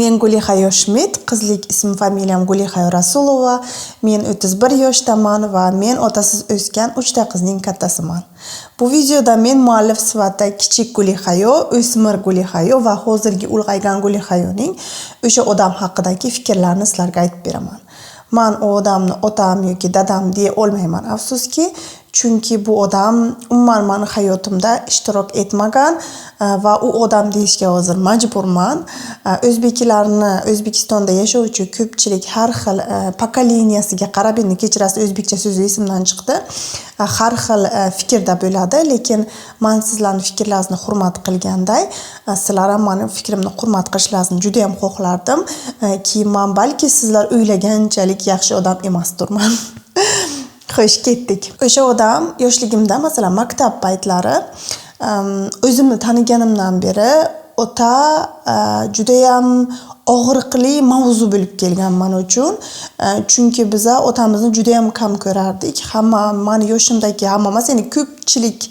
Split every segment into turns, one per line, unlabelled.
Men Gulixa Yoshmit, qizlik ism familiyam Gulixa Rasulova. Men 31 yoshdaman va men otasiz o'sgan 3 ta qizning kattasiman. Bu videoda men muallif sifatida kichik Gulixayo, o'smir Gulixayo va hozirgi ulg'aygan Gulixayoning o'sha odam haqidagi fikrlarni sizlarga aytib beraman. Men o odamni otam yoki dadam deya olmayman, afsuski. Chunki bu odam umuman meni hayotimda ishtirok etmagan va u odam deyishga hozir majburman. O'zbeklarni O'zbekistonda yashovchi ko'pchilik har xil pokoleniyasiga qarab, endi kechirasiz o'zbekcha so'zi esimdan chiqdi. Har xil fikrda bo'ladi, lekin men sizlarning fikrlaringizni hurmat qilganday, sizlar ham mening fikrimni hurmat qilishlaringizni juda ham xohlardim. Ki men balki sizlar o'ylaganchalik yaxshi odam emasdirman. Xo'sh, ketdik. O'sha odam yoshligimda, masalan, maktab paytlari o'zimni taniganimdan beri o'ta juda ham og'riqli mavzu bo'lib kelgan men uchun. Chunki biz otamizni juda ham kam ko'rardik. Hamma meni yoshimdagi hamma emas, ya'ni ko'pchilik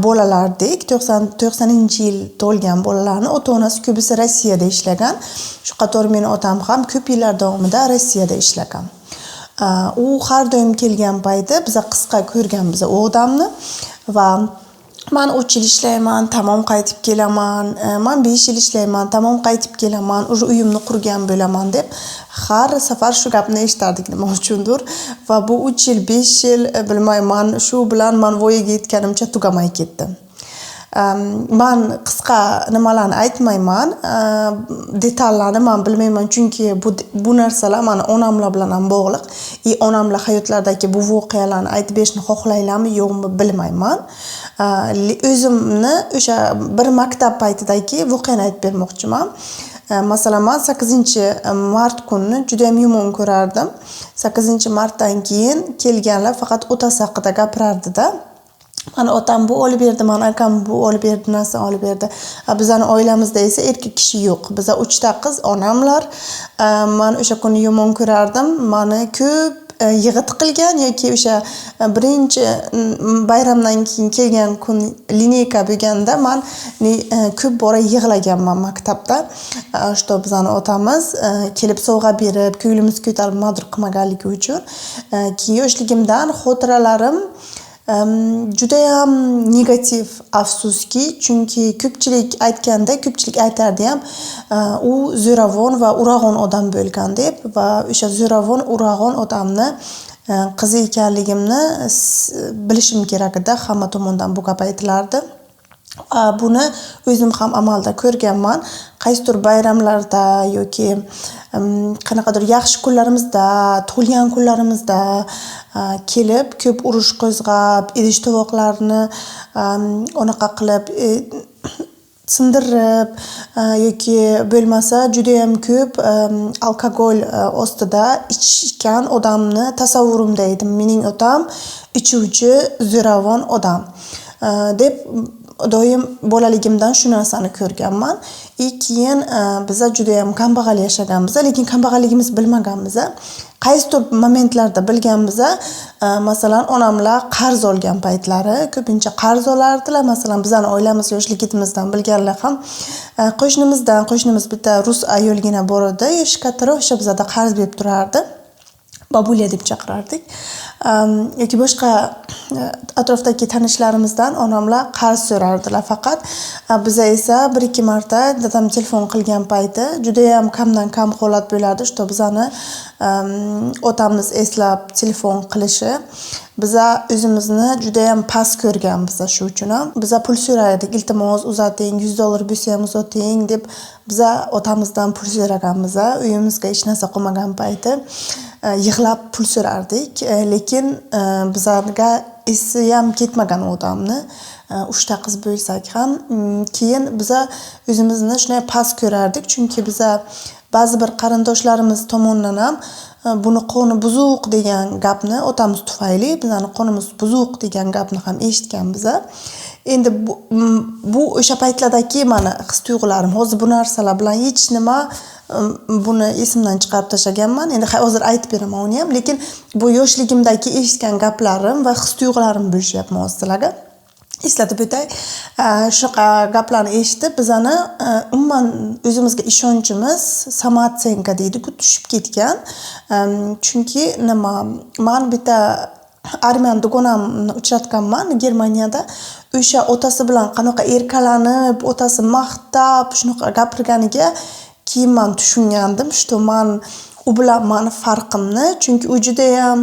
bolalardek 90-yil to'lgan bolalarni ota-onasi ko'bisi Rossiyada ishlagan. Shu qator meni otam ham ko'p yillar davomida Rossiyada ishlagan. U har doim kelgan payti biza qisqa ko'rganmiz u odamni va men 3 yil ishlayman, tamom qaytib kelaman. Men 5 yil ishlayman, tamom qaytib kelaman. O'sha uyimni qurgan bo'laman deb har safar shu gapni eshitardik nima uchundir va bu 3 yil, 5 yil bilmayman, shu bilan men voyaga yetganimcha tugamay ketdi. Men qisqa nimalarni aytmayman, detallarni men bilmayman, chunki bu narsalar meni onamlar bilan ham bog'liq. Onamlar hayotlaridagi bu voqealarni aytib berishni xohlaylarmi, yo'qmi bilmayman. O'zimni o'sha bir maktab paytidagi voqeani aytib bermoqchiman. Masalan, men 8-mart kunini juda ham yomon ko'rardim. 8-martdan keyin kelganlar faqat otasi haqida gapirardi-da. Mani otam bu olib berdi, mani akam bu olib berdi, narsa olib berdi. Bizning oilamizda esa erkak kishi yo'q. Biz 3 ta qiz, onamlar. Men o'sha kuni yomon ko'rardim. Meni ko'p yig'it qilgan yoki o'sha birinchi bayramdan keyin kelgan kun lineyka bo'lganda men ko'p bora yig'laganman maktabda. Что bizning otamiz kelib sovg'a berib, ko'ylimiz ko'tarib madr qilmaganligi uchun. Keyin yoshligimdan xotiralarim juda ham negativ, afsuski, chunki ko'pchilik aytganda, ko'pchilik aytardi ham u zo'ravon va urag'on odam bo'lgan deb va o'sha zo'ravon, urag'on odamni qizi ekanligimni bilishim kerak edi, hamma tomondan bu gap aytilardi. Buni o'zim ham amalda ko'rganman. Qaysidir bayramlarda yoki qanaqadir yaxshi kunlarimizda, tug'ilgan kunlarimizda kelib ko'p urush qo'zg'ab, idish tovoqlarni onaqa qilib sindirib yoki bo'lmasa juda ham ko'p alkogol ostida ichgan odamni tasavvurimda edim. Mening otam ichuvchi, zo'ravon odam deb doim bolaligimdan shu narsani ko'rganman. Keyin biz juda ham kambag'al yashaganmiz, lekin kambag'alligimiz bilmaganmiz. Qaysidir momentlarda bilganmiz. Masalan, onamlar qarz olgan paytlari ko'pincha qarz olardilar. Masalan, bizning oilamiz yoshligimizdan bilganlar ham qo'shnimiz bitta rus ayolgina bor edi, yoshi kattaroq, o'sha bizda qarz berib turardi. Babulia deb chaqirardik. Yoki boshqa atrofdagi tanishlarimizdan onamlar qarz so'rardilar faqat. Biz esa 1-2 marta dadam telefon qilgan payti juda ham kamdan kam holat bo'lardi, что bizani otamiz eslab telefon qilishi. Biz o'zimizni juda ham past ko'rganmiz shu uchun ham. Biz pul so'rardik, iltimos uzating, $100 bo'lsa ham uzating deb biz otamizdan pul so'raganmiz. Uyimizga hech narsa qolmagan payti yig'lab pul so'rardik, lekin bizlarga esi ham ketmagan odamni 3 ta qiz bo'lsak ham keyin biz o'zimizni shunday past ko'rardik, chunki biz ba'zi bir qarindoshlarimiz tomonidan ham buni qoni buzuq degan gapni otamiz tufayli bizning qonimiz buzuq degan gapni ham eshitganmiz. Endi bu o'sha paytlardagi meni his-tuyg'ularim. Hozir bu narsalar bilan hech nima buni esimdan chiqarib tashlaganman. Endi hozir aytib beraman uni ham, lekin bu yoshligimdagi eshitgan gaplarim va his-tuyg'ularim bo'lishyapman sizlarga. eslatib o'tay, shunaqa gaplarni eshitib bizani umuman o'zimizga ishonchimiz samootsenka deydi-ku tushib ketgan. Chunki men bitta armiyan dugonamni uchratganman Germaniyada. O'sha otasi bilan qanaqa erkalanib, otasi maqtab, shunaqa gapirganiga keyin men tushungandim, что men u bilan meni farqimni, chunki u juda ham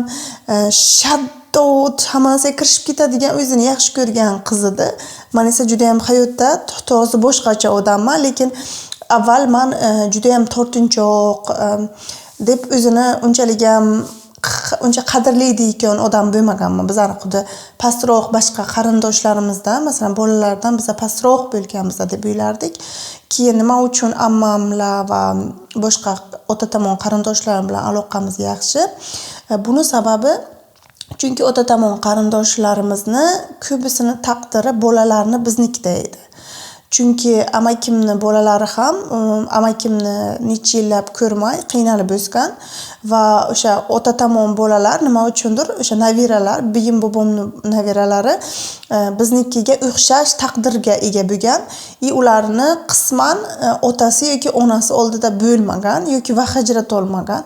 shaddod, hamma narsaga kirishib ketadigan, o'zini yaxshi ko'rgan qiz edi. Men esa juda ham hayotda to'g'risi boshqacha odamman, lekin avval men juda ham tortinchoq deb o'zini uncha qadrlaydigan odam bo'lmaganman. Bizlar xuddi pastroq boshqa qarindoshlarimizdan, masalan, bolalardan biz pastroq bo'lganmiz deb o'ylardik. Keyin nima uchun ammamlar va boshqa ota tomon qarindoshlarim bilan aloqamiz yaxshi? Buni sababi chunki ota tomon qarindoshlarimizni ko'pisini taqdiri bolalarni biznikida edi. Chunki amakimni bolalari ham amakimni necha yillab ko'rmay qiynalib o'sgan va o'sha ota tomon bolalar nima uchundir o'sha nabiralar, biyim bobomni nabiralari biznikiga o'xshash taqdirga ega bo'lgan, ularni qisman otasi yoki onasi oldida bo'lmagan yoki hijrat olmagan.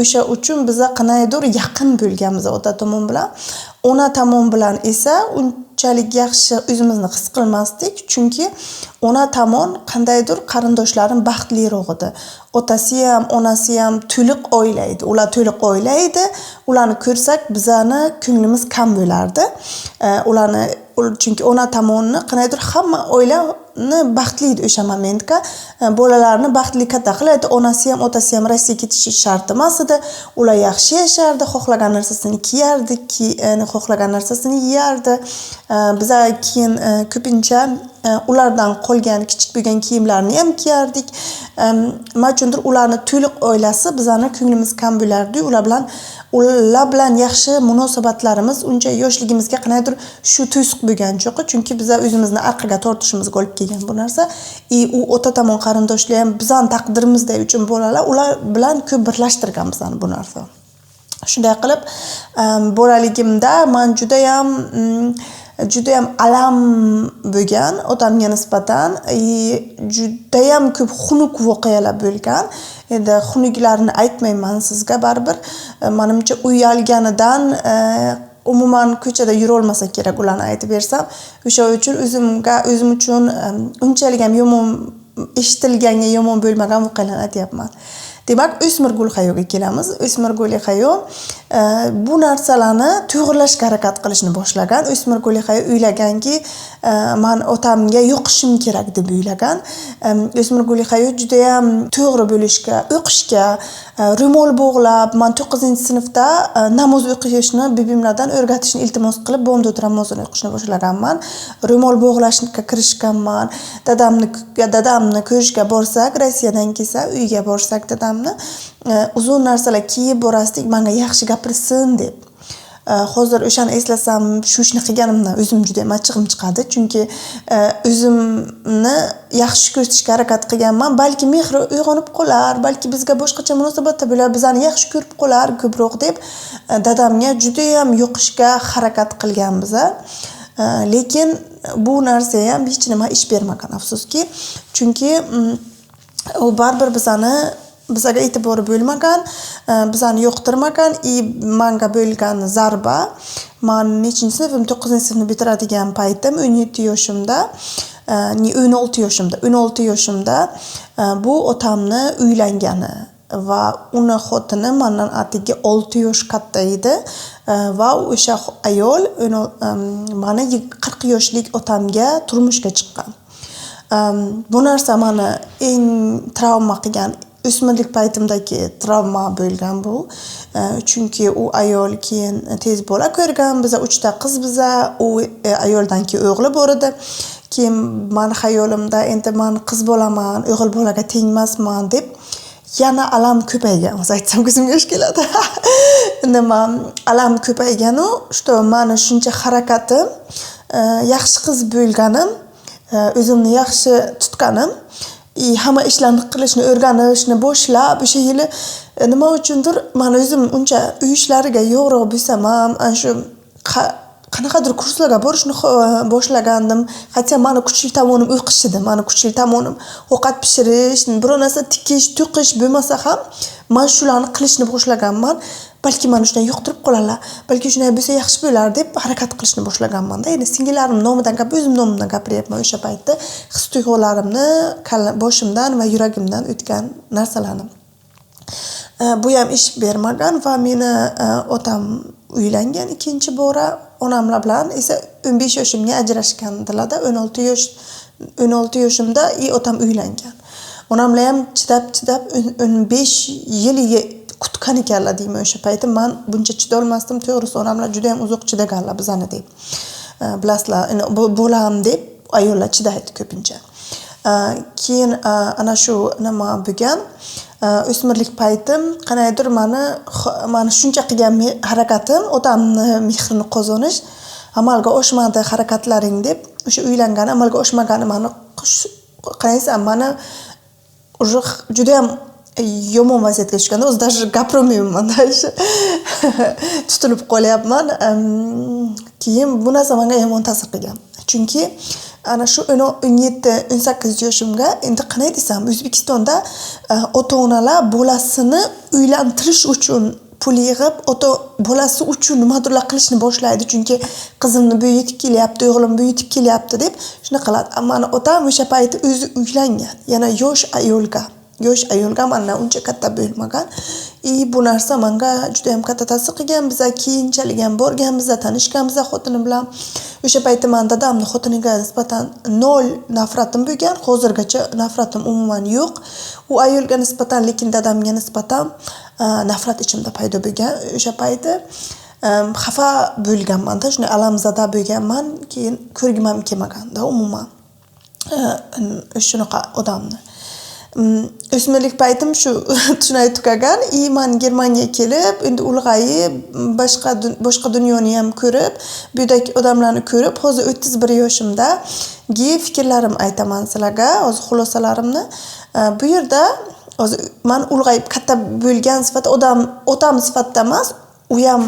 O'sha uchun biz qanaydir yaqin bo'lganmiz ota tomon bilan. Ona tomon bilan esa unchalik yaxshi o'zimizni his qilmasdik, chunki ona tomon qandaydir qarindoshlarim baxtliroq edi. Otasi ham, onasi ham to'liq oila edi. Ular to'liq oila edi. Ularni ko'rsak, bizani ko'nglimiz kam bo'lardi. Chunki ona tomonni qanaydir hamma oilani baxtli edi o'sha momentga. Bolalarni baxtli katta qiladi. Onasi ham, otasi ham Rossiyaga ketishi shart emas edi. Ular yaxshi yashardi, xohlagan narsasini kiyardi, xohlagan narsasini yeyardi. Biz keyin ko'pincha ulardan qolgan kichik bo'lgan kiyimlarni ham kiyardik. Machundir ularni to'liq oilasi bizani ko'nglimiz kam bo'lardi. Ular bilan yaxshi munosabatlarimiz uncha yoshligimizga qanaydir shu to'siq bo'lgan yo'q, chunki biz o'zimizni orqaga tortishimizga olib kelgan bu narsa. U ota tomon qarindoshlar ham bizning taqdirimizday uchun bolalar, ular bilan ko'p birlashtirgan bizani bu narsa. Shunday qilib, bolaligimda men juda ham alam bo'lgan otamga nisbatan, juda ham ko'p xunuk voqealar bo'lgan. Endi xunuklarni aytmayman sizga, baribir menimcha uyalganidan umuman ko'chada yura olmasa kerak ularni aytib bersam. O'sha uchun o'zim uchun unchalik ham yomon eshitilganga yomon bo'lmagan voqealarni aytyapman. Demak, o'smir Gulxayoga kelamiz. O'smir Gulxayo bu narsalarni to'g'rilashga harakat qilishni boshlagan. O'smir Gulxayo o'ylaganki, men otamga yo'qishim kerak deb o'ylagan. O'smir Gulxayo juda ham to'g'ri bo'lishga, o'qishga, ro'mol bog'lab, men 9-sinfda namoz o'qishni bibimlardan o'rgatishni iltimos qilib, bomdod namozini o'qishni boshlaganman. Ro'mol bog'lashga kirishganman. Dadamni ko'rishga borsak, Rossiyadan kelsa, uyga borsak dadamni uzun narsalar kiyib borasdik, menga yaxshi gapirsin deb. Hozir o'shani eslasam, shu ishni qilganimdan o'zim juda ham achchig'im chiqadi, chunki o'zimni yaxshi ko'rsatishga harakat qilganman. Balki mehri uyg'onib qolar, balki bizga boshqacha munosabatda bo'lar, bizani yaxshi ko'rib qolar ko'proq deb dadamga juda ham yo'qishga harakat qilganmiz. Lekin bu narsa ham hech nima ish bermagan, afsuski, chunki u baribir bizga e'tibori bo'lmagan, bizani yo'qtirmagan. Menga bo'lgan zarba, men nechinchi sinfim, 9-sinfni bitiradigan paytim 17 yoshimda, 16 yoshimda bu otamni uylangani va uni xotini mendan atigi 6 yosh katta edi va o'sha ayol meni 40 yoshlik otamga turmushga chiqqan. Bu narsa meni eng travma qilgan, o'smirlik paytimdagi travma bo'lgan bu. Chunki u ayol keyin tez bola ko'rgan, biz 3 ta qiz, u ayoldan keyin o'g'li bor edi. Keyin meni xayolimda endi men qiz bo'laman, o'g'il bolaga tengmasman deb yana alam ko'paygan. O'zi aytsam ko'zimga yosh keladi. Nima alam ko'payganu, что meni shuncha harakatim, yaxshi qiz bo'lganim, o'zimni yaxshi tutganim, hamma ishlarni qilishni o'rganishni boshlab, o'sha yili nima uchundir men o'zim uncha uy ishlariga yo'g'roq bo'lsam ham, shu qanaqadir kurslarga borishni boshlagandim. Hatto meni kuchli tomonim o'qish edi. Meni kuchli tomonim ovqat pishirish, biror narsa tikish, to'qish bo'lmasa ham men shularni qilishni boshlaganman. Balki meni shunday yoqtirib qolarlar, balki shunday bo'lsa yaxshi bo'lar deb harakat qilishni boshlaganman-da. Endi singillarim nomidan o'zim nomimdan gapiryapman o'sha paytda. His-tuyg'ularimni boshimdan va yuragimdan o'tgan narsalarni. Bu ham ish bermagan va meni otam uylangan ikkinchi bora, onamlar bilan esa 15 yoshimga ajrashgandilar-da. 16 yoshimda otam uylangan. Onamlar ham chidab 15 yil kutgan ekanlar deyman o'sha paytda. Men buncha chida olmasdim, to'g'risi onamlar juda ham uzoq chidaganlar bizani deb. Bilasizlar, bo'lam deb ayollar chidaydi ko'pincha. Keyin ana shu nima bo'lgan, o'smirlik paytim qanaydir meni shuncha qilgan harakatim, otamni mehrini qozonish amalga oshmadi harakatlaring deb, o'sha uylangan amalga oshmagani meni qaraysan, meni juda ham yomon vaziyatga tushganda o'zi даже gapirmayman, даже tutilib qolyapman. Keyin bu narsa menga yomon ta'sir qilgan. Chunki ana shu 17-18 yoshimga endi qanday desam, O'zbekistonda ota-onalar bolasini uylantirish uchun pul yig'ib, bolasi uchun nimadirlar qilishni boshlaydi. Chunki qizimni bu yetib kelyapti, o'g'lim bu yetib kelyapti deb shuna qiladi. Ammo otam o'sha paytda o'zi uylangan, yana yosh ayolga mendan uncha katta bo'lmagan. Bu narsa menga juda ham katta ta'sir qilgan. Biz keyinchalik ham borganmiz, tanishganmiz xotini bilan. O'sha paytda men dadamning xotiniga nisbatan 0 nafratim bo'lgan. Hozirgacha nafratim umuman yo'q. U ayolga nisbatan, lekin dadamga nisbatan nafrat ichimda paydo bo'lgan. O'sha paytda xafa bo'lganman-da, shunday alamzada bo'lganman. Keyin ko'rgim ham kelmaganda umuman shunaqa odamni. O'smirlik paytim shu shunday tugagan. Men Germaniyaga kelib, endi ulg'ayib, boshqa dunyoni ham ko'rib, bu yerdagi odamlarni ko'rib, hozir 31 yoshimdagi fikrlarim aytaman sizlarga, hozir xulosalarimni. Bu yerda hozir men ulg'ayib katta bo'lgan sifatda otam sifatida emas, u ham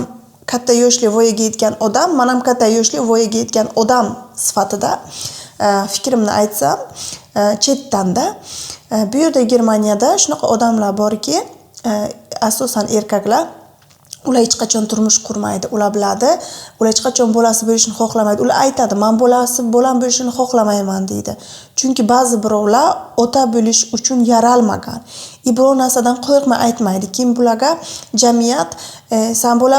katta yoshli voyaga yetgan odam, men ham katta yoshli voyaga yetgan odam sifatida fikrimni aytsam, chetdan-da. Bu yerda Germaniyada shunaqa odamlar borki, asosan erkaklar, ular hech qachon turmush qurmaydi. Ular biladi, ular hech qachon bolasi bo'lishni xohlamaydi. Ular aytadi, "Men bolam bo'lishini xohlamayman" deydi. Chunki ba'zi birovlar ota bo'lish uchun yaralmagan. Biror narsadan qo'rqmay aytmaydi. Kim bularga jamiyat sen bola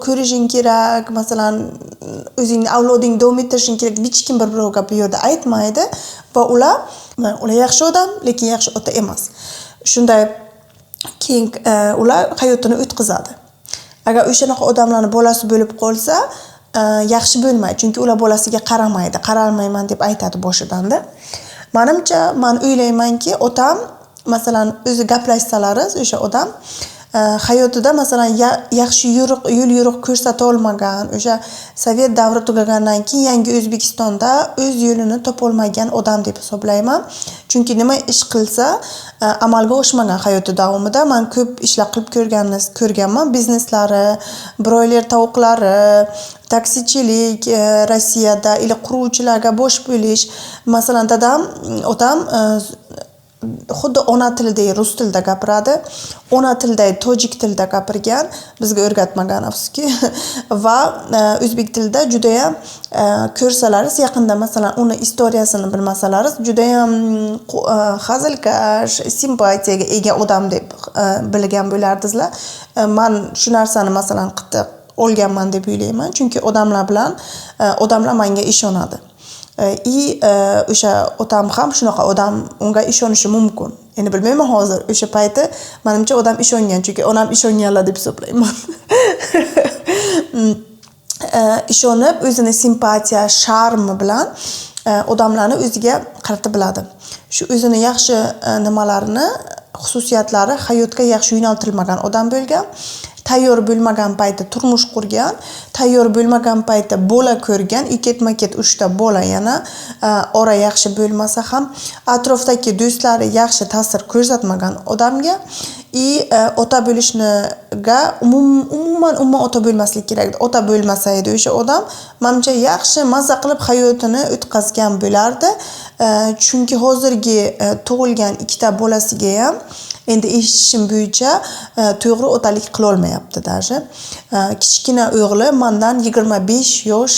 ko'rishing kerak, masalan, o'zingni avloding davom ettirishing kerak, hech kim birovga bu yerda aytmaydi va ular yaxshi odam, lekin yaxshi ota emas. Shunday keyin ular hayotini o'tkazadi. Agar o'shanaqa odamlarning bolasi bo'lib qolsa, yaxshi bo'lmaydi. Chunki ular bolasiga qaramaydi, qaralmayman deb aytadi boshidan-da. Menimcha, men o'ylaymanki, otam masalan o'zi gaplashsalaringiz, o'sha odam hayotida masalan yaxshi yo'l ko'rsata olmagan, o'sha Sovet davri tugagandan keyin yangi O'zbekistonda o'z yo'lini topa olmagan odam deb hisoblayman. Chunki nima ish qilsa amalga oshmagan hayoti davomida. Men ko'p ishlar qilib ko'rganman, bizneslari, broiler tovuqlari, taksichilik, Rossiyada quruvchilarga bosh bo'lish. Masalan, otam xuddi ona tilida, rus tilida gapiradi, ona tilida, tojik tilida gapirgan, bizga o'rgatmagan afsuski. Va o'zbek tilida juda ham ko'rsalaringiz, yaqinda masalan uni istoriyasini bilmasalaringiz, juda ham hazilkash, simpatiyaga ega odam deb bilgan bo'lardingizlar. Men shu narsani masalan olganman deb o'ylayman, chunki odamlar menga ishonadi. O'sha otam ham shunaqa odam, unga ishonishi mumkin. Endi bilmayman hozir, o'sha payti menimcha odam ishongan, chunki onam ishonganlar deb hisoblayman. Ishonib, o'zini simpatiya, sharmi bilan odamlarni o'ziga qaratib biladi. Shu o'zini yaxshi nimalarini, xususiyatlari hayotga yaxshi yo'naltirilmagan odam bo'lgan. Tayyor bo'lmagan paytda turmush qurgan, tayyor bo'lmagan paytda bola ko'rgan, ketma-ket 3 ta bola, yana ora yaxshi bo'lmasa ham atrofdagi do'stlari yaxshi ta'sir ko'rsatmagan odamga ota bo'lishniga umuman ota bo'lmaslik kerak edi. Ota bo'lmasa edi o'sha odam menimcha yaxshi maza qilib hayotini o'tkazgan bo'lardi. Chunki hozirgi tug'ilgan ikkita bolasiga ham endi eshitishim bo'yicha to'g'ri otalik qila olmayapti даже. Kichkina o'g'li mendan 25 yosh,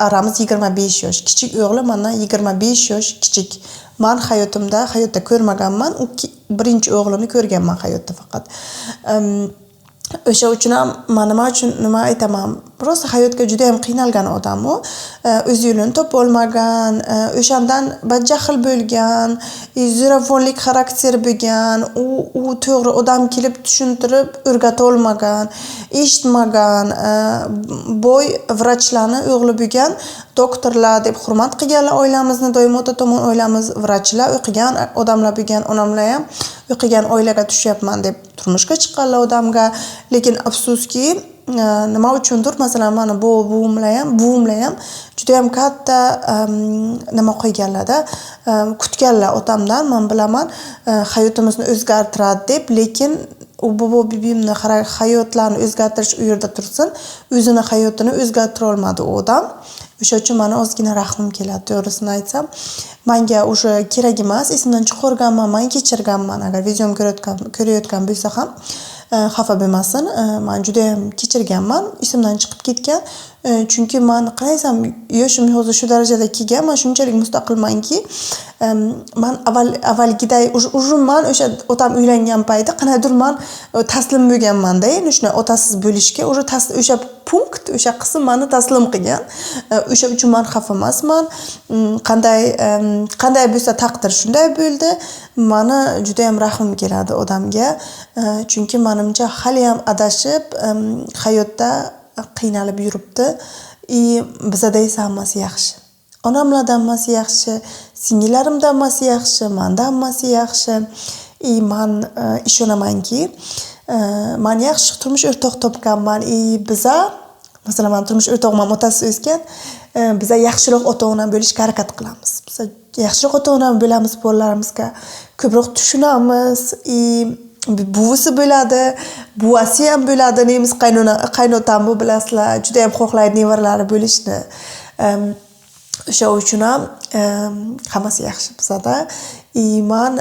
aramiz 25 yosh. Kichik o'g'li mendan 25 yosh kichik. Men hayotda ko'rmaganman. Birinchi o'g'lini ko'rganman hayotda faqat. O'sha uchun ham nima aytaman, rosa hayotga juda ham qiynalgan odam u. O'z yo'lini topa olmagan, o'shandan badjahl bo'lgan, zo'ravonlik xarakteri bo'lgan, u to'g'ri odam kelib tushuntirib o'rgata olmagan, eshitmagan, boy vrachlarni o'g'li bo'lgan, doktorlar deb hurmat qilganlar oilamizni, doim ota tomon oilamiz vrachlar, o'qigan odamlar bo'lgan, onamlar ham o'qigan oilaga tushyapman deb turmushga chiqqanlar odamga. Lekin afsuski, nima uchundir, masalan, mana buvimlar ham juda ham katta nima qo'yganlarda, kutganlar otamdan, men bilaman, hayotimizni o'zgartiradi deb, lekin u buvimni hayotlarini o'zgartirish u yerda tursin, o'zini hayotini o'zgartira olmadi u odam. O'sha uchun meni ozgina rahmim keladi, to'g'risini aytsam. Menga o'sha kerak emas, esimdan chiqarganman, men kechirganman. Agar videom ko'rayotgan bo'lsa ham xafa bo'lmasin. Men juda ham kechirganman, esimdan chiqib ketgan. Chunki men qaraysam, yoshim hozir shu darajada kelgan, men shunchalik mustaqilmanki, men avvalgiday men o'sha otam uylangan paytda qanaqadir men taslim bo'lganman-da, ya'ni shuna otasiz bo'lishga, o'sha punkt, o'sha qism meni taslim qilgan. O'sha uchun men xafa emasman. Qanday bo'lsa taqdir shunday bo'ldi. Meni juda ham rahmim keladi odamga. Chunki menimcha hali ham adashib hayotda qiynalib yuribdi. Bizada esa hammasi yaxshi. Onamlardan hammasi yaxshi, singillarimdan hammasi yaxshi, mendan hammasi yaxshi. Men ishonamanki, men yaxshi turmush o'rtoq topganman. Biza, masalan, men turmush o'rtog'im otasi o'sgan, biza yaxshiroq ota-ona bo'lishga harakat qilamiz. Biz yaxshiroq ota-ona bo'lamiz, bolalarimizga ko'proq tushunamiz. Buvisi bo'ladi, buvasi ham bo'ladi, nemis qaynotam bu bilasizlar, juda ham xohlaydi nevaralari bo'lishni. O'sha uchun ham hammasi yaxshi bizada. Men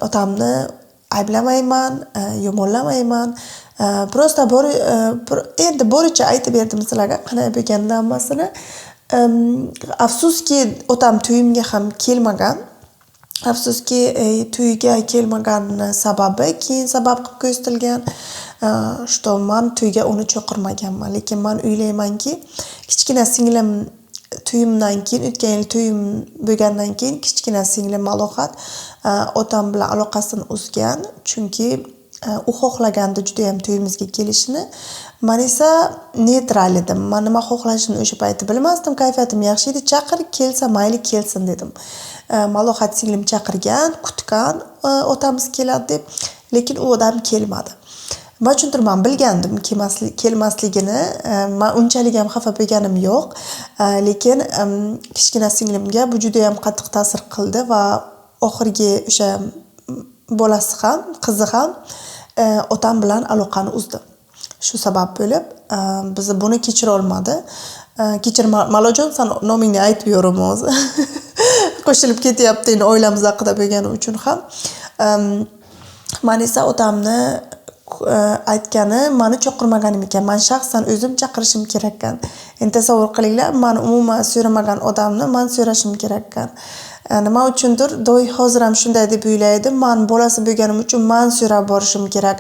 otamni ayblamayman, yomonlamayman. Prosta endi boricha aytib berdim sizlarga qanday bo'lganini hammasini. Afsuski otam to'yimga ham kelmagan. Afsuski to'yga kelmaganini sababi keyin sabab qilib ko'rsatilgan. Что men to'yga uni chaqirmaganman, lekin men o'ylaymanki, kichkina singlim to'yimdan keyin, o'tgan yil to'yim bo'lgandan keyin kichkina singlim Malohat otam bilan aloqasini uzgan, chunki u xohlagandi juda ham to'yimizga kelishini. Men esa neytral edim. Men nima xohlashini o'sha payti bilmasdim. Kayfiyatim yaxshi edi. Chaqir, kelsa mayli kelsin dedim. Malohat singlim chaqirgan, kutgan, otamiz keladi deb, lekin u odam kelmadi. Chunki men bilgandim kelmasligini, men unchalik ham xafa bo'lganim yo'q, lekin kichkina singlimga bu juda ham qattiq ta'sir qildi va oxirgi o'sha bolasi ham, qizi ham otam bilan aloqani uzdi. Shu sabab bo'lib, biz buni kechira olmadi. Kechir Malojon, sen nomingni aytib yo'rim o'zi. Qo'shilib ketyapti endi oilamiz haqida bo'lgani uchun ham. Men esa otamni aytgani, meni chaqirmaganim ekan. Men shaxsan o'zim chaqirishim kerak ekan. Endi tasavvur qilinglar, men umuman so'ramagan odamni men so'rashim kerak ekan. Nima uchundir, hozir ham shunday deb o'ylaydi. Men bolasi bo'lganim uchun men so'rab borishim kerak.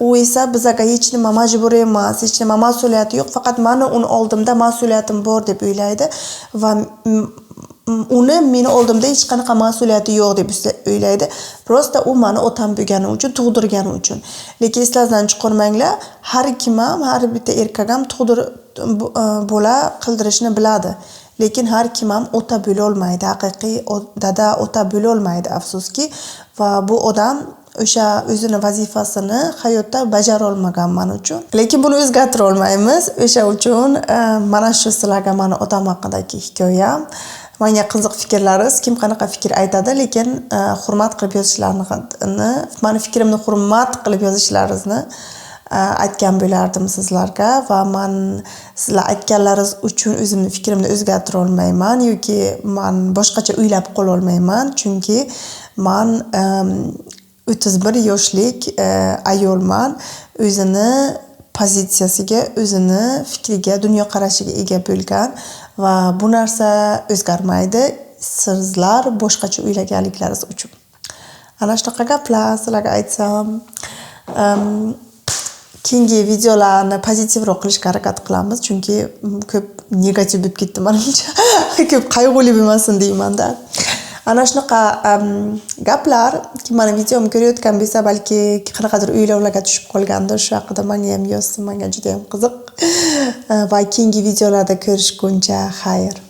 U esa bizga hech nima majbur emas, hech nima mas'uliyati yo'q, faqat meni uni oldimda mas'uliyatim bor deb o'ylaydi va meni oldimda hech qanaqa mas'uliyati yo'q deb o'ylaydi. Prosta u meni otam bo'lgani uchun, tug'dirgani uchun. Lekin esingizdan chiqarmanglar, har kim ham, har bitta erkak ham bola qildirishni biladi. Lekin har kim ham ota bo'la olmaydi, haqiqiy dada ota bo'la olmaydi, afsuski. Va bu odam o'sha o'zini vazifasini hayotda bajara olmagan men uchun. Lekin buni o'zgartira olmaymiz. O'sha uchun mana shu sizlarga meni otam haqidagi hikoyam. menga qiziq fikrlaringiz, kim qanaqa fikr aytadi, lekin hurmat qilib yozishlarini, meni fikrimni hurmat qilib yozishlaringizni aytgan bo'lardim sizlarga va men sizlar aytganlaringiz uchun o'zimning fikrimni o'zgartira olmayman yoki men boshqacha o'ylab qo'ya olmayman, chunki men 31 yoshlik ayolman, o'zini pozitsiyasiga, o'zini fikriga, dunyoqarashiga ega bo'lgan va bu narsa o'zgarmaydi sizlar boshqacha o'ylaganliklaringiz uchun. Ana shunaqa gaplar sizlarga aytsam, keyingi videolarni pozitivroq qilishga harakat qilamiz, chunki ko'p negativ bo'lib ketdi menimcha. Ko'p qayg'uli bo'lmasin deyman-da. Ana shunaqa gaplar, kim meni videomni ko'rayotgan bo'lsa, balki qanaqadir o'ylovlarga tushib qolgandir, shu haqida menga ham yozsin, menga juda ham qiziq. Va keyingi videolarda ko'rishguncha xayr.